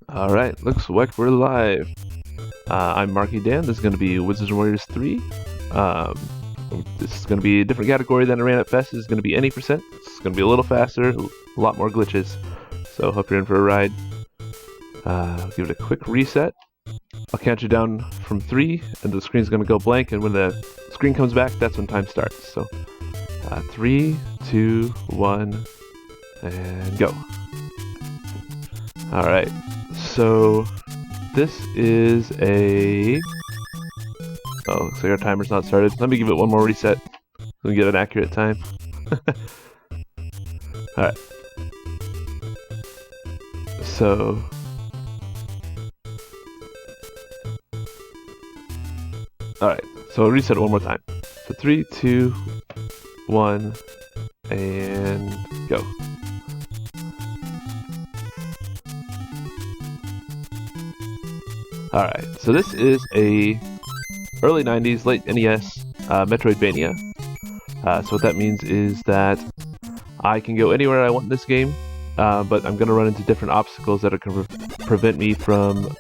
Alright, looks like we're live. I'm marquisdan. This is going to be Wizards and Warriors 3. This is going to be a different category than I ran at Fest. This is going to be any percent. It's going to be a little faster, a lot more glitches. So hope you're in for a ride. Give it a quick reset. I'll count you down from 3, and the screen's going to go blank, and when the screen comes back, that's when time starts. So 3, 2, 1, and go. Alright, so this is a... Oh, looks like our timer's not started. Let me give it one more reset so we can get an accurate time. Alright. So... Alright, so I'll reset it one more time. So 3, 2, 1, and go. Alright, so this is a early 90s, late NES Metroidvania. So what that means is that I can go anywhere I want in this game, but I'm going to run into different obstacles that are going to prevent me from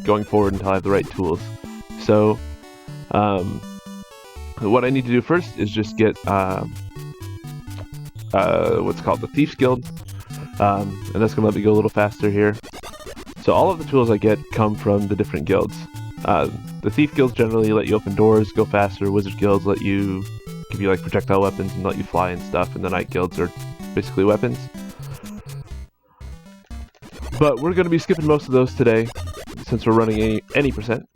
going forward until I have the right tools. So what I need to do first is just get what's called the Thief's Guild, and that's going to let me go a little faster here. So all of the tools I get come from the different guilds. The Thief Guilds generally let you open doors, go faster. Wizard Guilds let you give you like projectile weapons and let you fly and stuff, and the Night Guilds are basically weapons. But we're going to be skipping most of those today, since we're running any percent.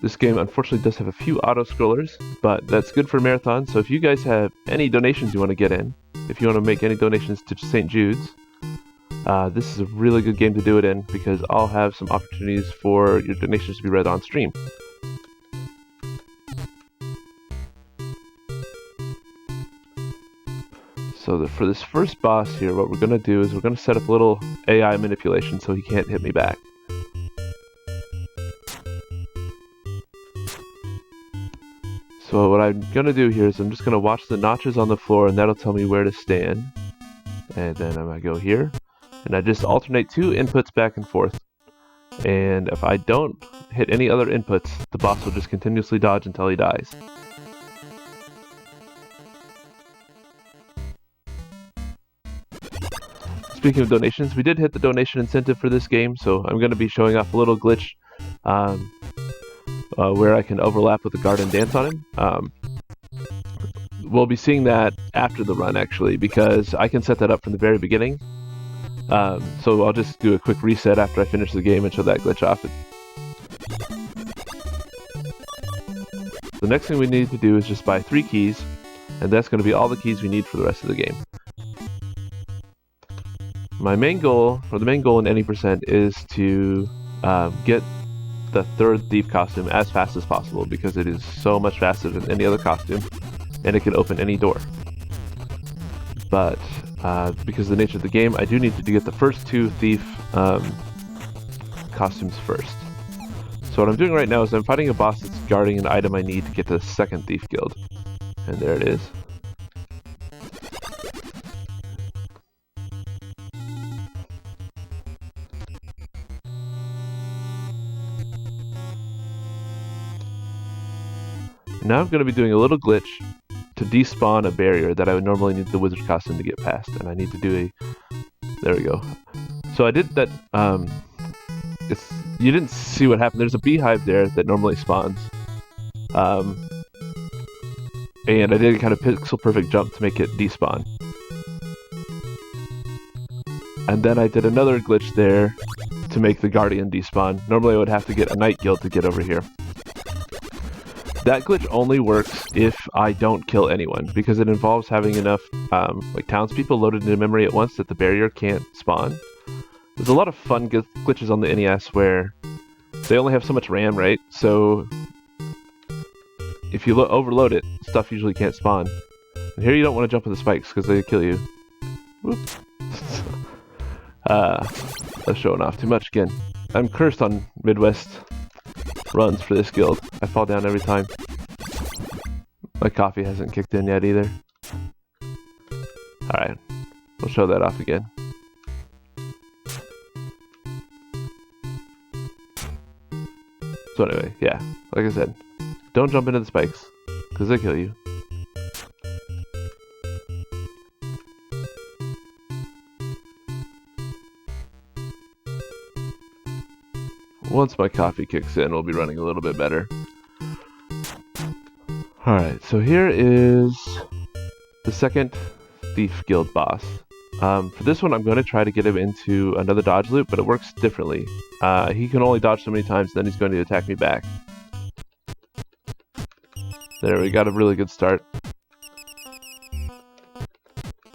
This game unfortunately does have a few auto-scrollers, but that's good for marathon, so if you guys have any donations you want to get in, if you want to make any donations to St. Jude's, this is a really good game to do it in, because I'll have some opportunities for your donations to be read on stream. So for this first boss here, what we're going to do is we're going to set up a little AI manipulation so he can't hit me back. So what I'm going to do here is I'm just going to watch the notches on the floor, and that'll tell me where to stand. And then I'm going to go here, and I just alternate 2 inputs back and forth. And if I don't hit any other inputs, the boss will just continuously dodge until he dies. Speaking of donations, we did hit the donation incentive for this game, so I'm going to be showing off a little glitch where I can overlap with the guard and dance on him. We'll be seeing that after the run, actually, because I can set that up from the very beginning. So I'll just do a quick reset after I finish the game and show that glitch off. The next thing we need to do is just buy 3 keys, and that's going to be all the keys we need for the rest of the game. My main goal, or the main goal in any percent, is to get the 3rd thief costume as fast as possible, because it is so much faster than any other costume, and it can open any door. But because of the nature of the game, I do need to get the first 2 thief costumes first. So what I'm doing right now is I'm fighting a boss that's guarding an item I need to get to the 2nd thief guild. And there it is. Now I'm going to be doing a little glitch to despawn a barrier that I would normally need the wizard costume to get past, and I need to do a... There we go. So I did that, you didn't see what happened. There's a beehive there that normally spawns. And I did a kind of pixel perfect jump to make it despawn. And then I did another glitch there to make the guardian despawn. Normally I would have to get a night guild to get over here. That glitch only works if I don't kill anyone, because it involves having enough like townspeople loaded into memory at once that the barrier can't spawn. There's a lot of fun glitches on the NES where they only have so much RAM, right? So if you overload it, stuff usually can't spawn. And here you don't want to jump on the spikes because they kill you. Whoop. Let's show it off too much again. I'm cursed on Midwest runs for this guild. I fall down every time. My coffee hasn't kicked in yet either. Alright. We'll show that off again. So anyway, yeah, like I said, don't jump into the spikes, because they kill you. Once my coffee kicks in, we'll be running a little bit better. Alright, so here is the second Thief Guild boss. For this one, I'm going to try to get him into another dodge loop, but it works differently. He can only dodge so many times, then he's going to attack me back. There, we got a really good start.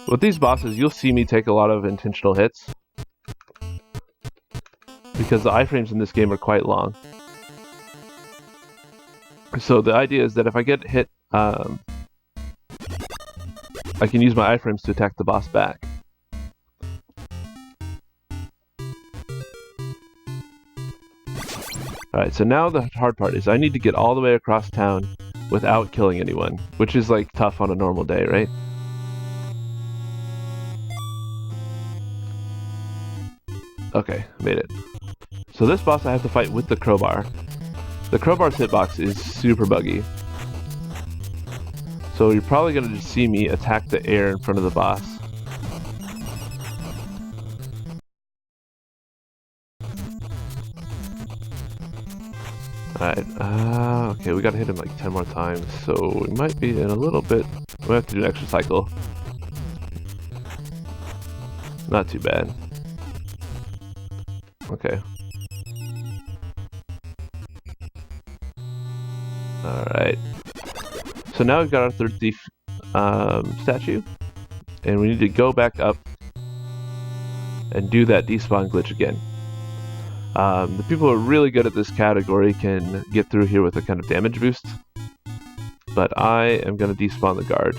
With these bosses, you'll see me take a lot of intentional hits, because the iframes in this game are quite long. So the idea is that if I get hit, I can use my iframes to attack the boss back. Alright, so now the hard part is I need to get all the way across town without killing anyone, which is like tough on a normal day, right? Okay, made it. So this boss I have to fight with the crowbar. The crowbar's hitbox is super buggy. So you're probably going to just see me attack the air in front of the boss. Alright, okay, we gotta hit him like 10 more times, so we might be in a little bit... We have to do an extra cycle. Not too bad. Okay. Alright. So now we've got our third thief statue, and we need to go back up and do that despawn glitch again. The people who are really good at this category can get through here with a kind of damage boost, but I am going to despawn the guard,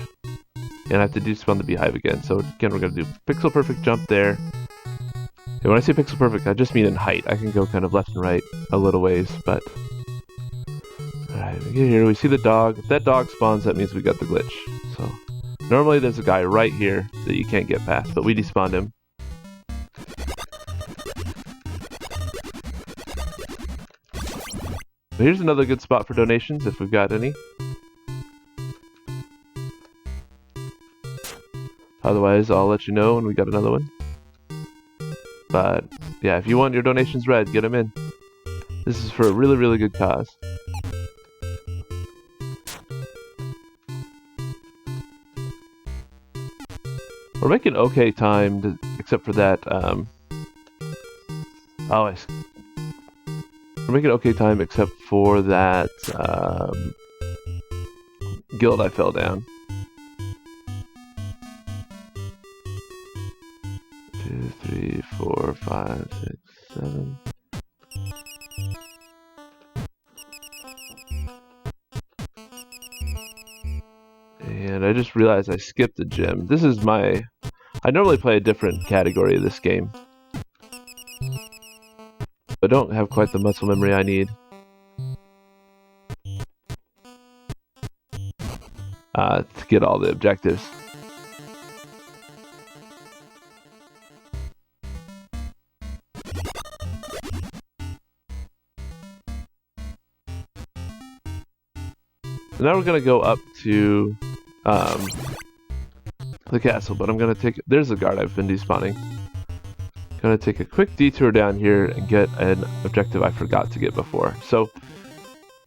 and I have to despawn the beehive again. So again, we're going to do pixel perfect jump there. And when I say pixel perfect, I just mean in height. I can go kind of left and right a little ways, but... Alright, we get here, we see the dog. If that dog spawns, that means we got the glitch. So normally there's a guy right here that you can't get past, but we despawned him. Here's another good spot for donations, if we've got any. Otherwise, I'll let you know when we got another one. But, yeah, if you want your donations read, get them in. This is for a really, really good cause. We're making okay time, except for that, we're making okay time except for that guild I fell down. 2, 3, 4, 5, 6, 7. And I just realized I skipped the gym. This is my... I normally play a different category of this game, but don't have quite the muscle memory I need to get all the objectives. So now we're going to go up to the castle, but I'm going to take... There's the guard I've been despawning. Gonna take a quick detour down here and get an objective I forgot to get before. So,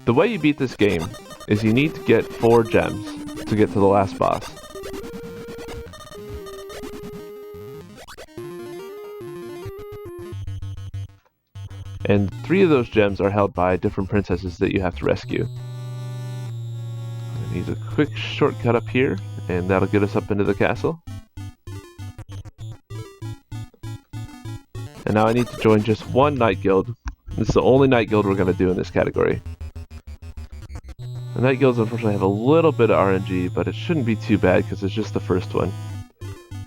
the way you beat this game is you need to get 4 gems to get to the last boss. And 3 of those gems are held by different princesses that you have to rescue. I need a quick shortcut up here, and that'll get us up into the castle. And now I need to join just one night guild. This is the only night guild we're going to do in this category. The night guilds unfortunately have a little bit of RNG, but it shouldn't be too bad because it's just the first one.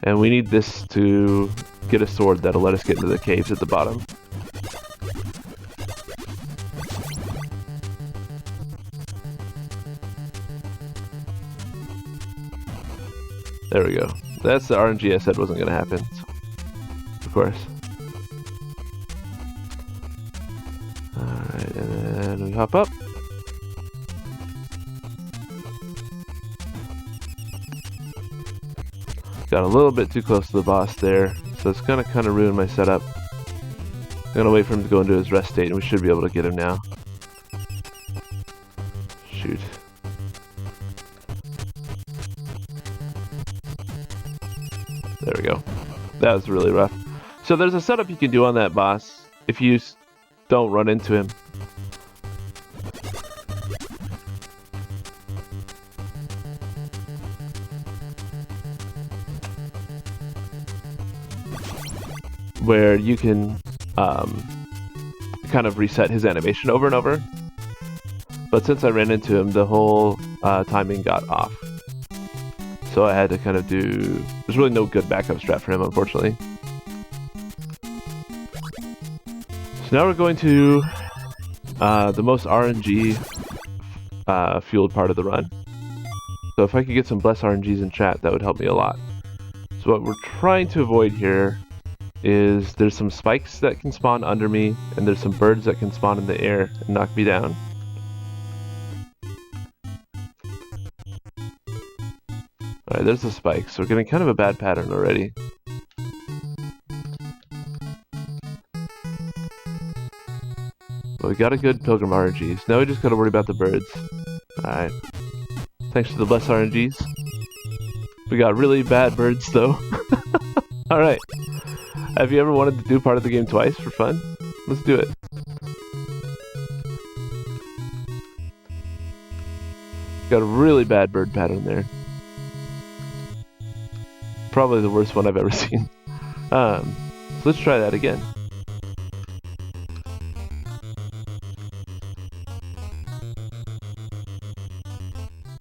And we need this to get a sword that'll let us get into the caves at the bottom. There we go. That's the RNG I said wasn't going to happen. So, of course. Alright, and then we hop up. Got a little bit too close to the boss there, so it's going to kind of ruin my setup. I'm going to wait for him to go into his rest state, and we should be able to get him now. Shoot. There we go. That was really rough. So there's a setup you can do on that boss if you don't run into him. Where you can kind of reset his animation over and over. But since I ran into him, the whole timing got off. So I had to kind of do... There's really no good backup strat for him, unfortunately. So now we're going to the most RNG fueled part of the run. So if I could get some bless RNGs in chat, that would help me a lot. So what we're trying to avoid here is there's some spikes that can spawn under me, and there's some birds that can spawn in the air and knock me down. Alright, there's the spikes. So we're getting kind of a bad pattern already. But we got a good Pilgrim RNGs. Now we just gotta worry about the birds. Alright. Thanks to the bless RNGs. We got really bad birds though. Alright. Have you ever wanted to do part of the game twice for fun? Let's do it. Got a really bad bird pattern there. Probably the worst one I've ever seen. So let's try that again.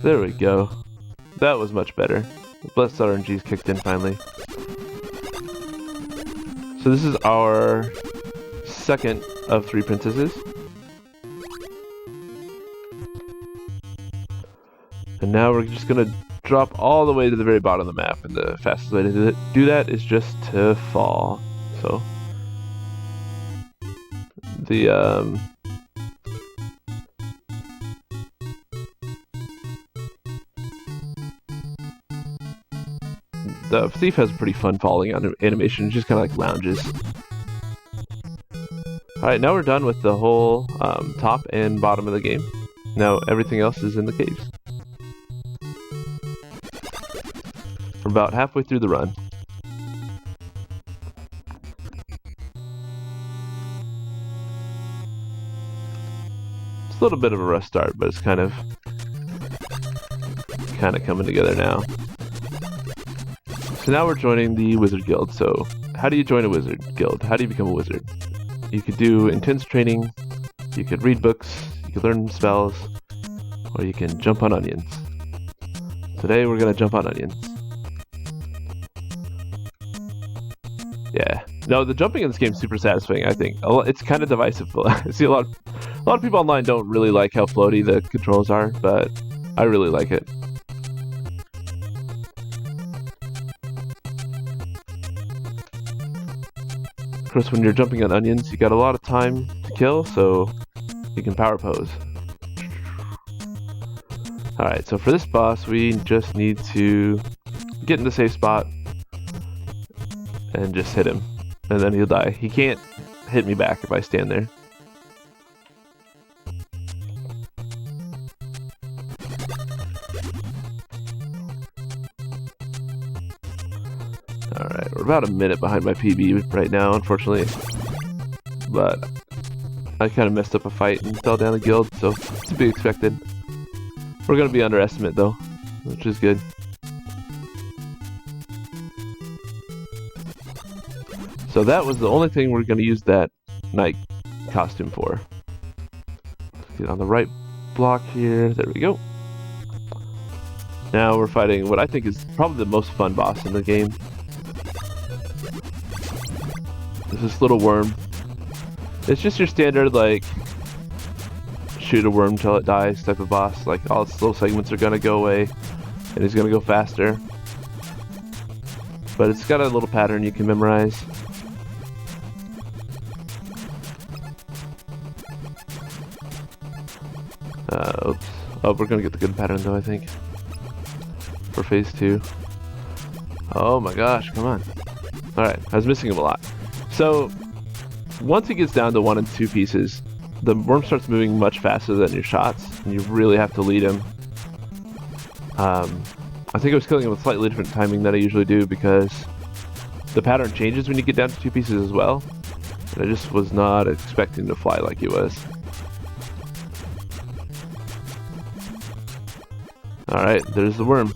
There we go. That was much better. The blessed RNGs kicked in finally. So this is our second of 3 princesses. And now we're just gonna drop all the way to the very bottom of the map, and the fastest way to do that is just to fall. So the thief has a pretty fun falling animation. It just kind of like lounges. Alright, now we're done with the whole top and bottom of the game. Now everything else is in the caves. We're about halfway through the run. It's a little bit of a rough start, but it's kind of coming together now. So now we're joining the Wizard Guild. So how do you join a Wizard Guild? How do you become a wizard? You could do intense training, you could read books, you could learn spells, or you can jump on onions. Today we're gonna jump on onions. Yeah. No, the jumping in this game is super satisfying, I think. It's kind of divisive. I see a lot of people online don't really like how floaty the controls are, but I really like it. Of course, when you're jumping on onions, you got a lot of time to kill, so you can power pose. Alright, so for this boss, we just need to get in the safe spot and just hit him, and then he'll die. He can't hit me back if I stand there. Alright, we're about a minute behind my PB right now, unfortunately. But I kind of messed up a fight and fell down a guild, so it's to be expected. We're going to be underestimate though, which is good. So that was the only thing we're going to use that knight costume for. Let's get on the right block here. There we go. Now we're fighting what I think is probably the most fun boss in the game. This little worm. It's just your standard, like, shoot a worm till it dies type of boss. Like, all its little segments are gonna go away, and he's gonna go faster. but it's got a little pattern you can memorize. Oops. Oh, we're gonna get the good pattern though, I think. For phase 2. Oh my gosh, come on. Alright, I was missing him a lot. So, once he gets down to 1 and 2 pieces, the worm starts moving much faster than your shots, and you really have to lead him. I think I was killing him with slightly different timing than I usually do because the pattern changes when you get down to 2 pieces as well. And I just was not expecting to fly like he was. Alright, there's the worm.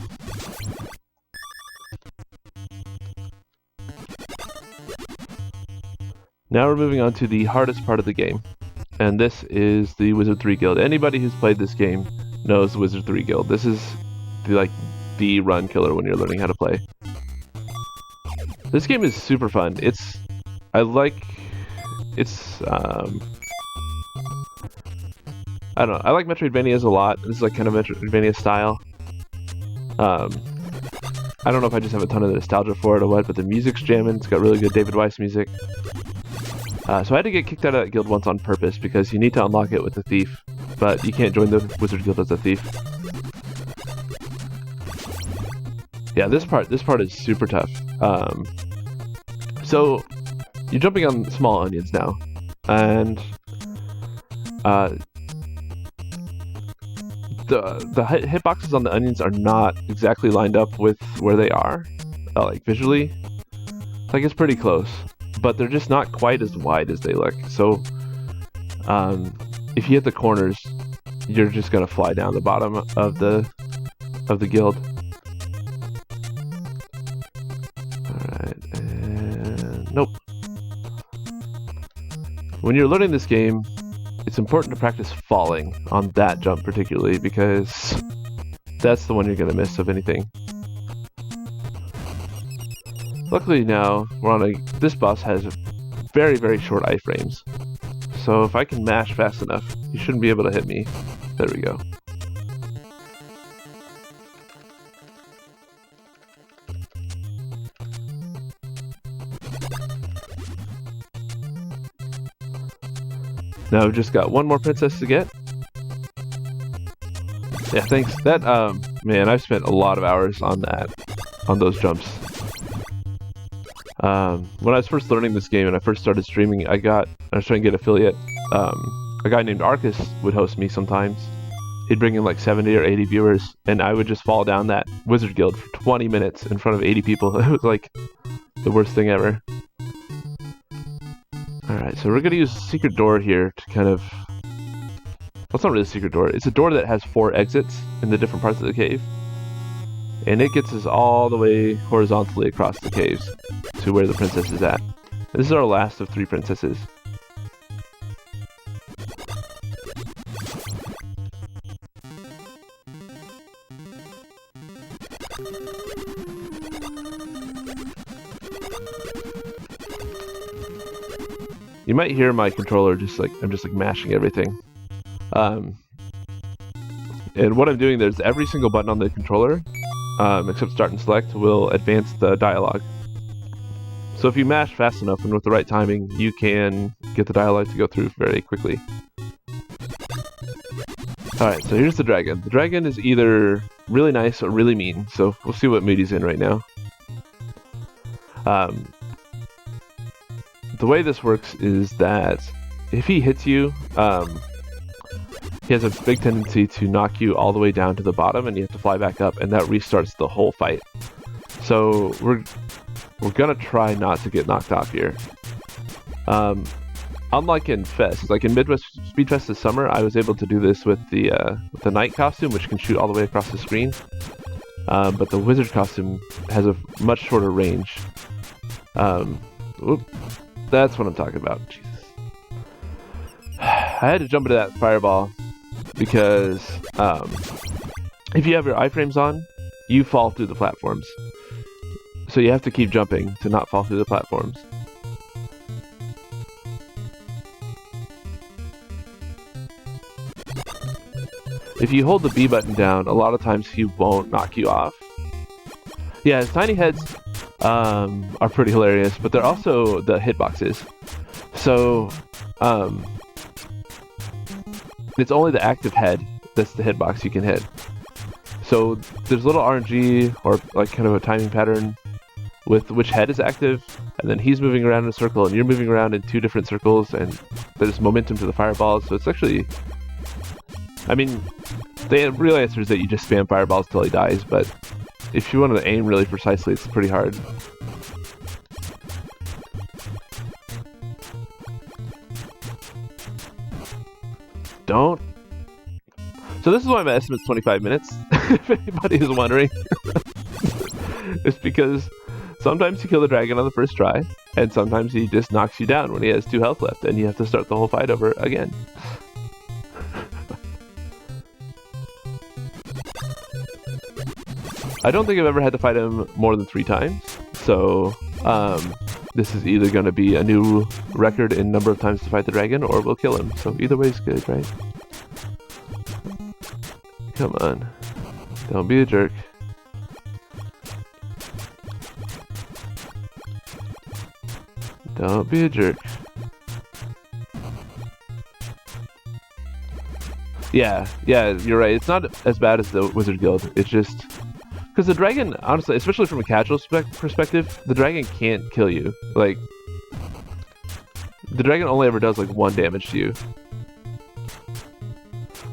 Now we're moving on to the hardest part of the game. And this is the Wizard 3 Guild. Anybody who's played this game knows the Wizard 3 Guild. This is the run killer when you're learning how to play. This game is super fun. I like Metroidvanias a lot. This is like kind of Metroidvania style. I don't know if I just have a ton of nostalgia for it or what, but the music's jamming. It's got really good David Weiss music. So I had to get kicked out of that guild once on purpose because you need to unlock it with a thief, but you can't join the Wizard Guild as a thief. Yeah, this part is super tough. So you're jumping on small onions now, and the hitboxes on the onions are not exactly lined up with where they are, like visually. Like it's pretty close, but they're just not quite as wide as they look. So if you hit the corners, you're just gonna fly down the bottom of the guild. Alright, and nope. When you're learning this game, it's important to practice falling on that jump particularly because that's the one you're gonna miss of anything. Luckily now, this boss has very, very short iframes. So if I can mash fast enough, you shouldn't be able to hit me. There we go. Now we've just got one more princess to get. Yeah, thanks. Man, I've spent a lot of hours on those jumps. When I was first learning this game and I first started streaming, I was trying to get affiliate. A guy named Arcus would host me sometimes. He'd bring in like 70 or 80 viewers, and I would just fall down that Wizard Guild for 20 minutes in front of 80 people. It was like the worst thing ever. Alright, so we're going to use a secret door here to kind of... Well, it's not really a secret door. It's a door that has 4 exits in the different parts of the cave. And it gets us all the way horizontally across the caves to where the princess is at. And this is our last of 3 princesses. You might hear my controller I'm just mashing everything. And what I'm doing there is every single button on the controller, except start and select, will advance the dialogue. So if you mash fast enough and with the right timing, you can get the dialogue to go through very quickly. Alright, so here's the dragon. The dragon is either really nice or really mean, so we'll see what mood he's in right now. The way this works is that if he hits you, he has a big tendency to knock you all the way down to the bottom and you have to fly back up, and that restarts the whole fight. So we're gonna try not to get knocked off here. Unlike in Fest, like in Midwest Speed Fest this summer, I was able to do this with the knight costume, which can shoot all the way across the screen. But the wizard costume has a much shorter range. That's what I'm talking about. Jesus. I had to jump into that fireball because if you have your iframes on, you fall through the platforms. So you have to keep jumping to not fall through the platforms. If you hold the B button down, a lot of times he won't knock you off. Yeah, his tiny head's are pretty hilarious, but they're also the hitboxes. So it's only the active head that's the hitbox you can hit. So there's a little RNG or like kind of a timing pattern with which head is active, and then he's moving around in a circle and you're moving around in 2 different circles, and there's momentum to the fireballs. So it's actually, I mean, the real answer is that you just spam fireballs till he dies, but if you want to aim really precisely, it's pretty hard. Don't. So this is why my estimate's 25 minutes, if anybody is wondering. It's because sometimes you kill the dragon on the first try, and sometimes he just knocks you down when he has 2 health left, and you have to start the whole fight over again. I don't think I've ever had to fight him more than 3 times, so this is either going to be a new record in number of times to fight the dragon, or we'll kill him. So either way is good, right? Come on. Don't be a jerk. Don't be a jerk. Yeah, you're right. It's not as bad as the Wizard Guild. It's just... because the dragon, honestly, especially from a casual perspective, the dragon can't kill you. Like, the dragon only ever does like 1 damage to you.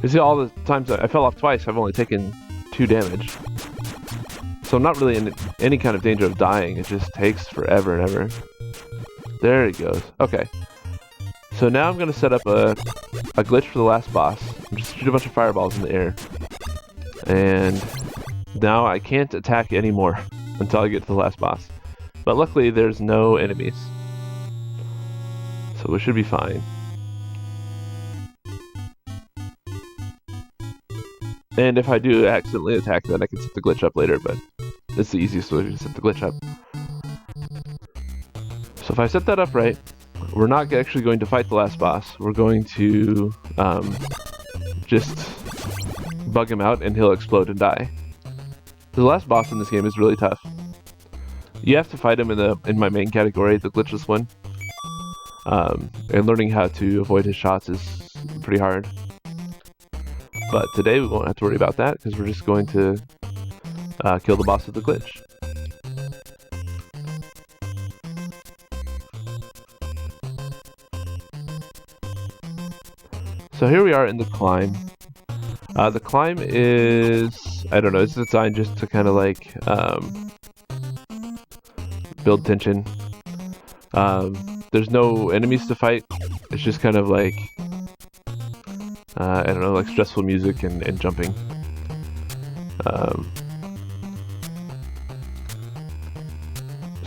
You see, all the times I fell off twice, I've only taken 2 damage. So I'm not really in any kind of danger of dying. It just takes forever and ever. There he goes. Okay. So now I'm going to set up a glitch for the last boss. I'm just shoot a bunch of fireballs in the air. And now I can't attack anymore until I get to the last boss. But luckily there's no enemies. So we should be fine. And if I do accidentally attack, then I can set the glitch up later, but it's the easiest way to set the glitch up. So if I set that up right, we're not actually going to fight the last boss. We're going to just bug him out and he'll explode and die. The last boss in this game is really tough. You have to fight him in my main category, the glitchless one. And learning how to avoid his shots is pretty hard. But today we won't have to worry about that because we're just going to kill the boss with the glitch. So here we are in the climb. The climb is, I don't know, it's designed just to kind of like build tension. There's no enemies to fight. It's just kind of like, I don't know, like stressful music and jumping.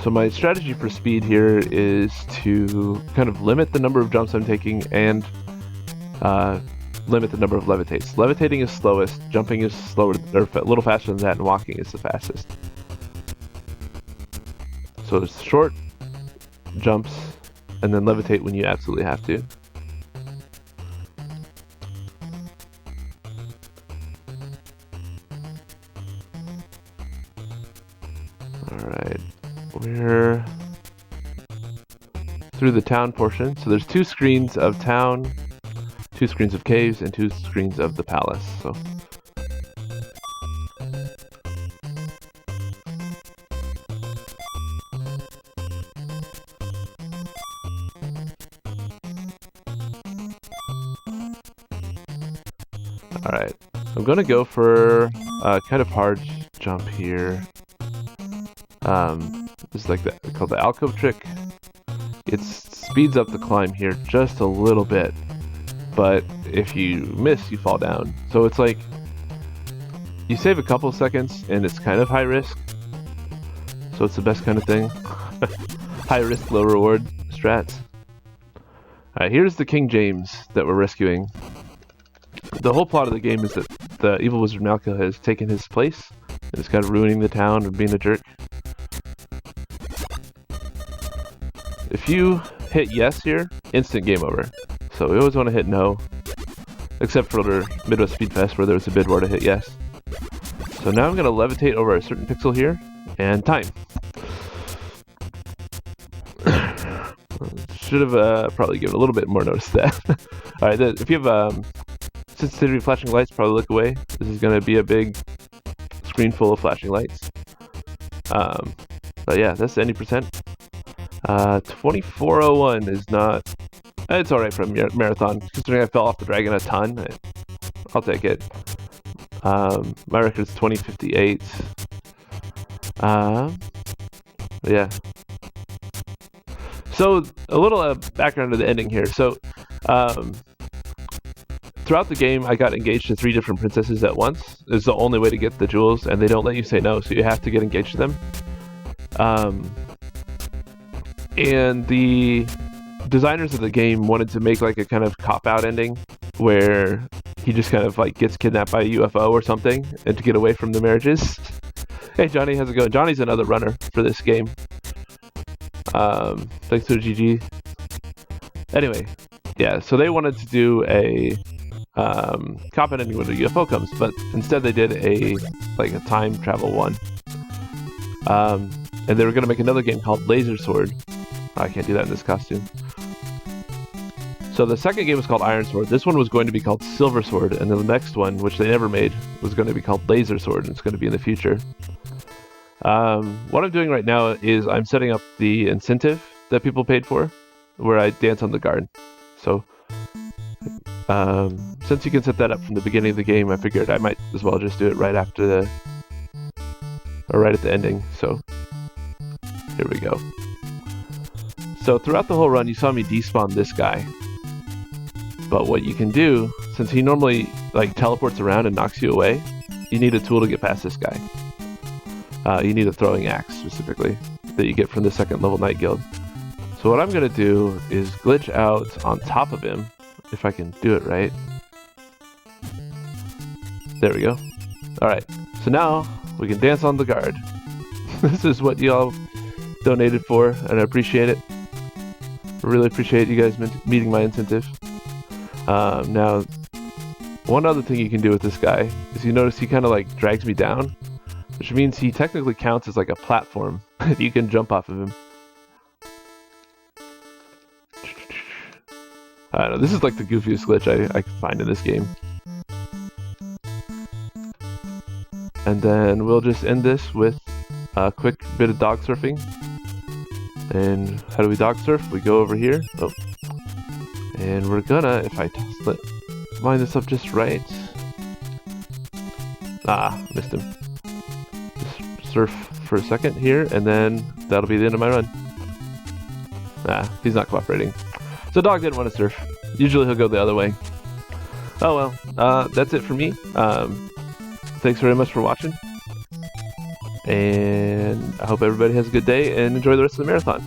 So my strategy for speed here is to kind of limit the number of jumps I'm taking and limit the number of levitates. Levitating is slowest, jumping is slower, or a little faster than that, and walking is the fastest. So it's short jumps, and then levitate when you absolutely have to. Alright, we're through the town portion. So there's 2 screens of town, 2 screens of caves, and 2 screens of the palace. So alright, I'm gonna go for a kind of hard jump here. This is like called the alcove trick. It speeds up the climb here just a little bit. But if you miss, you fall down. So it's like, you save a couple seconds, and it's kind of high risk. So it's the best kind of thing. High risk, low reward strats. Alright, here's the King James that we're rescuing. The whole plot of the game is that the evil wizard Malka has taken his place, and is kind of ruining the town and being a jerk. If you hit yes here, instant game over. So we always want to hit no, except for Midwest Speed Fest where there was a bid war to hit yes. So now I'm going to levitate over a certain pixel here, and time. Should have probably given a little bit more notice to that. All right, if you have sensitivity to flashing lights, probably look away. This is going to be a big screen full of flashing lights. But yeah, that's any percent. 2401 is not. It's all right for a marathon. Considering I fell off the dragon a ton, I'll take it. My record's 2058. Yeah. So a little background to the ending here. So throughout the game, I got engaged to 3 different princesses at once. It's the only way to get the jewels, and they don't let you say no, so you have to get engaged to them. And the designers of the game wanted to make like a kind of cop-out ending where he just kind of like gets kidnapped by a UFO or something and to get away from the marriages. Hey Johnny, how's it going? Johnny's another runner for this game. Thanks to GG. Anyway, yeah, so they wanted to do a cop-out ending when a UFO comes, but instead they did a time travel one. And they were going to make another game called Laser Sword. I can't do that in this costume. So the second game was called Iron Sword. This one was going to be called Silver Sword, and then the next one, which they never made, was going to be called Laser Sword, and it's going to be in the future. What I'm doing right now is I'm setting up the incentive that people paid for, where I dance on the guard. So since you can set that up from the beginning of the game, I figured I might as well just do it right after right at the ending. So here we go. So throughout the whole run, you saw me despawn this guy. But what you can do, since he normally teleports around and knocks you away, you need a tool to get past this guy. You need a throwing axe, specifically, that you get from the 2nd level Night Guild. So what I'm going to do is glitch out on top of him, if I can do it right. There we go. Alright, so now we can dance on the guard. This is what y'all donated for, and I appreciate it. I really appreciate you guys meeting my incentive. Now, one other thing you can do with this guy is you notice he kind of drags me down, which means he technically counts as a platform. You can jump off of him. I don't know, this is the goofiest glitch I can find in this game. And then we'll just end this with a quick bit of dog surfing. And how do we dog surf? We go over here. Oh. And we're gonna, if I line this up just right. Missed him. Just surf for a second here, and then that'll be the end of my run. He's not cooperating. So dog didn't want to surf. Usually he'll go the other way. Oh well, that's it for me. Thanks very much for watching. And I hope everybody has a good day and enjoy the rest of the marathon.